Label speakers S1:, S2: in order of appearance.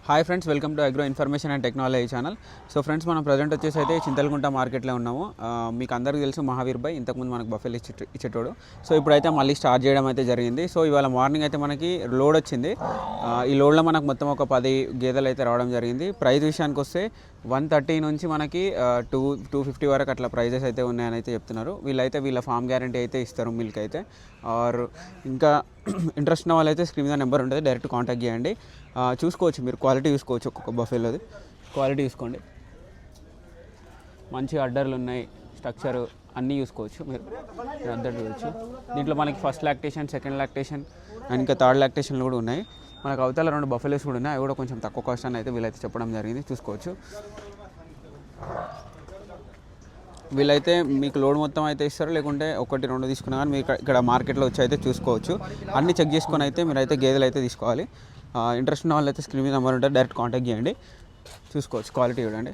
S1: Hi friends, welcome to agro information and technology channel. So friends, మనం present వచ్చేసి అయితే చింతలకుంట మార్కెట్లో ఉన్నాము. మీకు అందరికీ తెలుసు మహావీర్ భాయ్ ఇంతకుముందు మనకు బఫెల్ ఇచ్చేటోడు. సో ఇప్పుడైతే మళ్ళీ స్టార్ట్ చేయడం అయితే జరిగింది. సో ఇవాళ మార్నింగ్ అయితే మనకి లోడ్ వచ్చింది. ఈ లోడ్లో మనకు మొత్తం ఒక 10 గేదెలు అయితే రావడం జరిగింది. ప్రైస్ విషయానికి వస్తే 130 నుంచి మనకి 250 వరకు అట్లా ప్రైజెస్ అయితే ఉన్నాయని అయితే చెప్తున్నారు. వీళ్ళ ఫామ్ గ్యారంటీ అయితే ఇస్తారు మిల్క్ అయితే. ఆర్ ఇంకా ఇంట్రెస్ట్ ఉన్న వాళ్ళైతే స్క్రీన్ మీద నెంబర్ ఉంటుంది, డైరెక్ట్ కాంటాక్ట్ చేయండి. చూసుకోవచ్చు, మీరు క్వాలిటీ చూసుకోవచ్చు. ఒక్కొక్క బఫెలోది క్వాలిటీ చూసుకోండి. మంచి అడ్డర్లు ఉన్నాయి, స్ట్రక్చరు అన్నీ చూసుకోవచ్చు. మీరు అద్దరు చూడవచ్చు. దీంట్లో మనకి first lactation, second lactation and ఇంకా థర్డ్ లాక్టేషన్లు కూడా ఉన్నాయి. మనకు అవతల 2 బఫెలోస్ కూడా ఉన్నాయి. అవి కూడా కొంచెం తక్కువ కాస్ట్ అని అయితే వీళ్ళైతే చెప్పడం జరిగింది. చూసుకోవచ్చు. వీళ్ళైతే మీకు లోడ్ మొత్తం అయితే ఇస్తారు, లేకుంటే 1-2 తీసుకున్నా కానీ మీరు ఇక్కడ మార్కెట్లో వచ్చి అయితే చూసుకోవచ్చు. అన్నీ చెక్ చేసుకొని అయితే మీరైతే గేదెలు అయితే తీసుకోవాలి. ఇంట్రెస్ట్ ఉన్న వాళ్ళు అయితే స్క్రీన్ మీద నెంబర్ ఉంటుంది, డైరెక్ట్ కాంటాక్ట్ చేయండి. చూసుకోవచ్చు. క్వాలిటీ చూడండి.